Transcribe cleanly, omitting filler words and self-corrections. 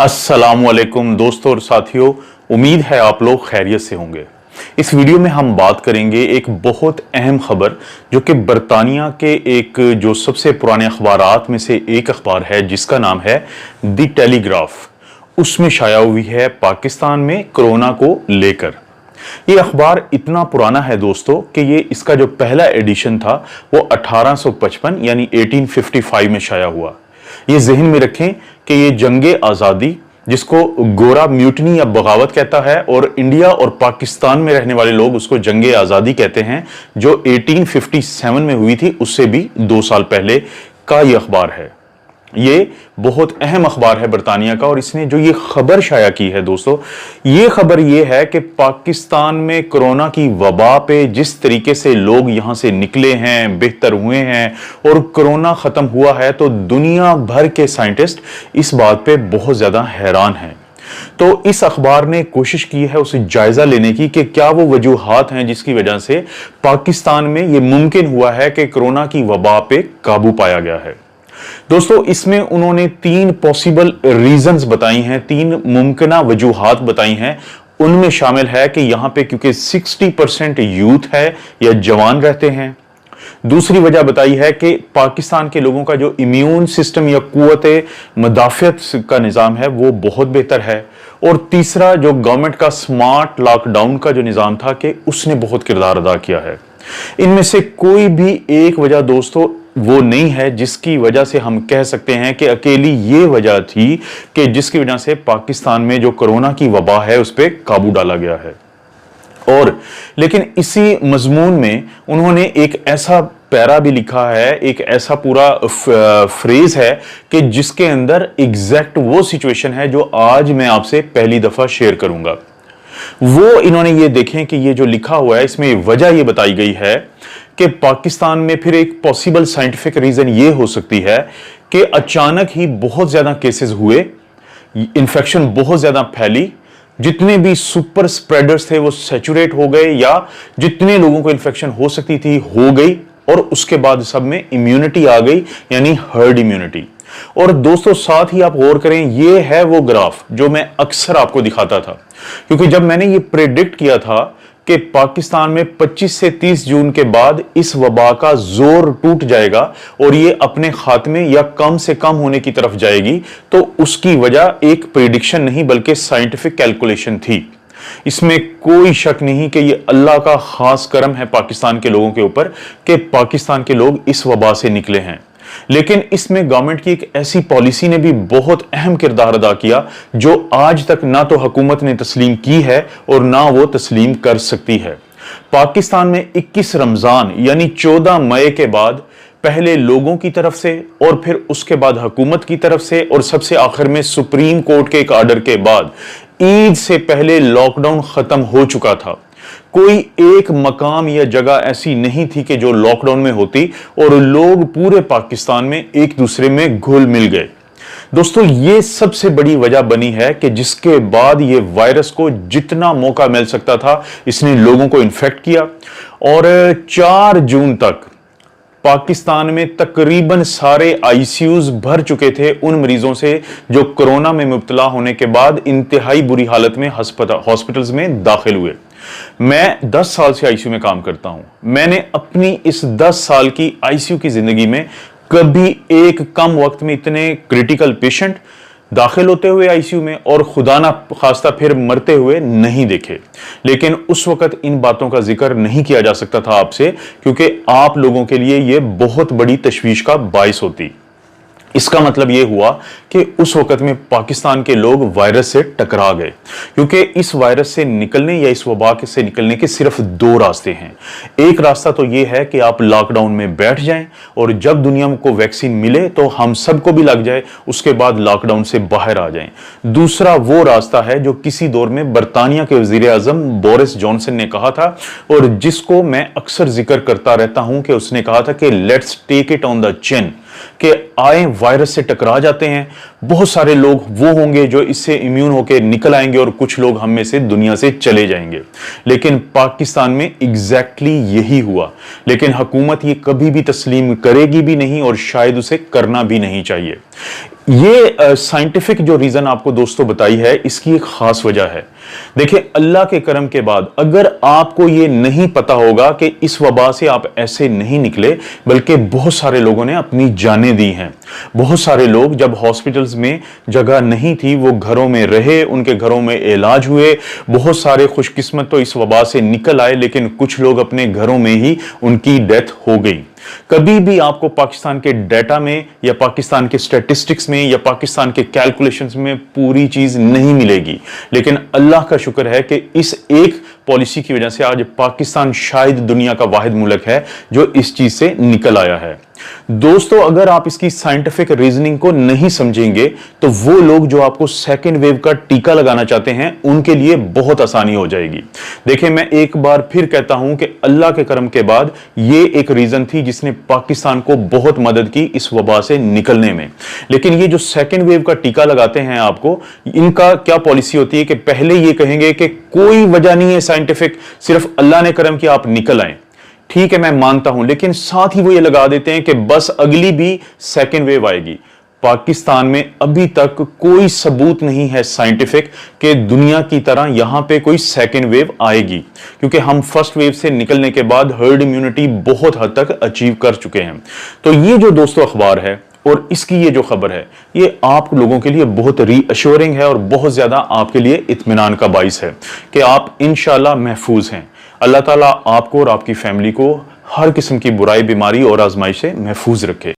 अस्सलाम वालेकुम दोस्तों और साथियों, उम्मीद है आप लोग खैरियत से होंगे। इस वीडियो में हम बात करेंगे एक बहुत अहम खबर जो कि बरतानिया के एक जो सबसे पुराने अखबारात में से एक अखबार है जिसका नाम है द टेलीग्राफ। उसमें शाया हुई है पाकिस्तान में कोरोना को लेकर। ये अखबार इतना पुराना है दोस्तों कि ये इसका जो पहला एडिशन था वो 1855 यानी 1855 में शाया हुआ। ये ज़हन में रखें कि ये जंगे आज़ादी, जिसको गोरा म्यूटनी या बगावत कहता है, और इंडिया और पाकिस्तान में रहने वाले लोग उसको जंगे आज़ादी कहते हैं, जो 1857 में हुई थी, उससे भी 2 साल पहले का ये अखबार है। ये बहुत अहम अखबार है बरतानिया का, और इसने जो ये खबर शाया की है दोस्तों, ये खबर ये है कि पाकिस्तान में कोरोना की वबा पे जिस तरीके से लोग यहां से निकले हैं, बेहतर हुए हैं और कोरोना खत्म हुआ है, तो दुनिया भर के साइंटिस्ट इस बात पे बहुत ज्यादा हैरान हैं। तो इस अखबार ने कोशिश की है उसे जायजा लेने की कि क्या वो वजूहात हैं जिसकी वजह से पाकिस्तान में ये मुमकिन हुआ है कि कोरोना की वबा पे काबू पाया गया है। दोस्तों, इसमें उन्होंने 3 पॉसिबल रीजंस बताई हैं, 3 मुमकिना वजूहात बताई हैं। उनमें शामिल है कि यहां पे क्योंकि 60% यूथ है या जवान रहते हैं। दूसरी वजह बताई है कि पाकिस्तान के लोगों का जो इम्यून सिस्टम या कुव्वत मदाफियत का निज़ाम है वो बहुत बेहतर है। और तीसरा, जो गवर्नमेंट का स्मार्ट लॉकडाउन का जो निज़ाम था कि उसने बहुत किरदार अदा किया है। इनमें से कोई भी एक वजह दोस्तों वो नहीं है जिसकी वजह से हम कह सकते हैं कि अकेली ये वजह थी कि जिसकी वजह से पाकिस्तान में जो कोरोना की वबा है उस पर काबू डाला गया है। और लेकिन इसी मजमून में उन्होंने एक ऐसा पैरा भी लिखा है, एक ऐसा पूरा फ्रेज है कि जिसके अंदर एग्जैक्ट वो सिचुएशन है जो आज मैं आपसे पहली दफा शेयर करूंगा। वो इन्होंने ये देखें कि ये जो लिखा हुआ है इसमें वजह ये बताई गई है कि पाकिस्तान में फिर एक पॉसिबल साइंटिफिक रीजन ये हो सकती है कि अचानक ही बहुत ज्यादा केसेस हुए, इन्फेक्शन बहुत ज्यादा फैली, जितने भी सुपर स्प्रेडर्स थे वो सैचुरेट हो गए, या जितने लोगों को इन्फेक्शन हो सकती थी हो गई, और उसके बाद सब में इम्यूनिटी आ गई, यानी हर्ड इम्यूनिटी। और दोस्तों साथ ही आप गौर करें, ये है वो ग्राफ जो मैं अक्सर आपको दिखाता था, क्योंकि जब मैंने ये प्रेडिक्ट किया था कि पाकिस्तान में 25 से 30 जून के बाद इस वबा का जोर टूट जाएगा और ये अपने खात्मे या कम से कम होने की तरफ जाएगी, तो उसकी वजह एक प्रेडिक्शन नहीं बल्कि साइंटिफिक कैलकुलेशन थी। इसमें कोई शक नहीं कि ये अल्लाह का खास करम है पाकिस्तान के लोगों के ऊपर कि पाकिस्तान के लोग इस वबा से निकले हैं। लेकिन इसमें गवर्नमेंट की एक ऐसी पॉलिसी ने भी बहुत अहम किरदार अदा किया जो आज तक ना तो हुकूमत ने तस्लीम की है और ना वो तस्लीम कर सकती है। पाकिस्तान में 21 रमजान यानी 14 मई के बाद पहले लोगों की तरफ से और फिर उसके बाद हुकूमत की तरफ से और सबसे आखिर में सुप्रीम कोर्ट के एक आर्डर के बाद ईद से पहले लॉकडाउन खत्म हो चुका था। कोई एक मकाम या जगह ऐसी नहीं थी कि जो लॉकडाउन में होती, और लोग पूरे पाकिस्तान में एक दूसरे में घुल मिल गए। दोस्तों, ये सबसे बड़ी वजह बनी है कि जिसके बाद ये वायरस को जितना मौका मिल सकता था इसने लोगों को इन्फेक्ट किया। और 4 जून तक पाकिस्तान में तकरीबन सारे आईसीयूज भर चुके थे उन मरीजों से जो कोरोना में मुब्तला होने के बाद इंतहाई बुरी हालत में हॉस्पिटल्स में दाखिल हुए। मैं 10 साल से आईसीयू में काम करता हूं। मैंने अपनी इस 10 साल की आईसीयू की जिंदगी में कभी एक कम वक्त में इतने क्रिटिकल पेशेंट दाखिल होते हुए आईसीयू में और खुदा ना खास्ता फिर मरते हुए नहीं देखे। लेकिन उस वक्त इन बातों का जिक्र नहीं किया जा सकता था आपसे, क्योंकि आप लोगों के लिए यह बहुत बड़ी तशवीश का बाइस होती। इसका मतलब यह हुआ कि उस वक्त में पाकिस्तान के लोग वायरस से टकरा गए, क्योंकि इस वायरस से निकलने या इस वबा से निकलने के सिर्फ 2 रास्ते हैं। एक रास्ता तो यह है कि आप लॉकडाउन में बैठ जाएं और जब दुनिया को वैक्सीन मिले तो हम सबको भी लग जाए, उसके बाद लॉकडाउन से बाहर आ जाएं। दूसरा वो रास्ता है जो किसी दौर में बरतानिया के वजीर आजम बोरिस जॉनसन ने कहा था, और जिसको मैं अक्सर जिक्र करता रहता हूं कि उसने कहा था कि let's take it on the chin, कि आए वायरस से टकरा जाते हैं। बहुत सारे लोग वो होंगे जो इससे इम्यून होकर निकल आएंगे और कुछ लोग हम में से दुनिया से चले जाएंगे। लेकिन पाकिस्तान में एग्जैक्टली यही हुआ। लेकिन हुकूमत ये कभी भी तस्लीम करेगी भी नहीं और शायद उसे करना भी नहीं चाहिए। ये साइंटिफिक जो रीजन आपको दोस्तों बताई है, इसकी एक खास वजह है। देखिए, अल्लाह के करम के बाद अगर आपको ये नहीं पता होगा कि इस वबा से आप ऐसे नहीं निकले, बल्कि बहुत सारे लोगों ने अपनी जानें दी हैं। बहुत सारे लोग जब हॉस्पिटल्स में जगह नहीं थी, वो घरों में रहे, उनके घरों में इलाज हुए। बहुत सारे खुशकिस्मत तो इस वबा से निकल आए, लेकिन कुछ लोग अपने घरों में ही उनकी डेथ हो गई। कभी भी आपको पाकिस्तान के डेटा में या पाकिस्तान के स्टैटिस्टिक्स में या पाकिस्तान के कैलकुलेशंस में पूरी चीज नहीं मिलेगी, लेकिन अल्लाह का शुक्र है कि इस एक पॉलिसी की वजह से आज पाकिस्तान शायद दुनिया का वाहिद मुल्क है जो इस चीज से निकल आया है। दोस्तों, अगर आप इसकी साइंटिफिक रीजनिंग को नहीं समझेंगे तो वो लोग जो आपको सेकेंड वेव का टीका लगाना चाहते हैं, उनके लिए बहुत आसानी हो जाएगी। देखिए, मैं एक बार फिर कहता हूं कि अल्लाह के करम के बाद ये एक रीजन थी जिसने पाकिस्तान को बहुत मदद की इस वबा से निकलने में। लेकिन ये जो सेकेंड वेव का टीका लगाते हैं आपको, इनका क्या पॉलिसी होती है कि पहले ये कहेंगे कि कोई वजह नहीं है साइंटिफिक, सिर्फ अल्लाह ने करम किया आप निकल आए। ठीक है, मैं मानता हूं, लेकिन साथ ही वो ये लगा देते हैं कि बस अगली भी सेकेंड वेव आएगी। पाकिस्तान में अभी तक कोई सबूत नहीं है साइंटिफिक कि दुनिया की तरह यहां पे कोई सेकेंड वेव आएगी, क्योंकि हम फर्स्ट वेव से निकलने के बाद हर्ड इम्यूनिटी बहुत हद तक अचीव कर चुके हैं। तो ये जो दोस्तों अखबार है और इसकी ये जो खबर है, ये आप लोगों के लिए बहुत रीअश्योरिंग है और बहुत ज्यादा आपके लिए इत्मीनान का बाइस है कि आप इंशाल्लाह महफूज हैं। अल्लाह ताला आपको और आपकी फैमिली को हर किस्म की बुराई, बीमारी और आजमाइश से महफूज रखे।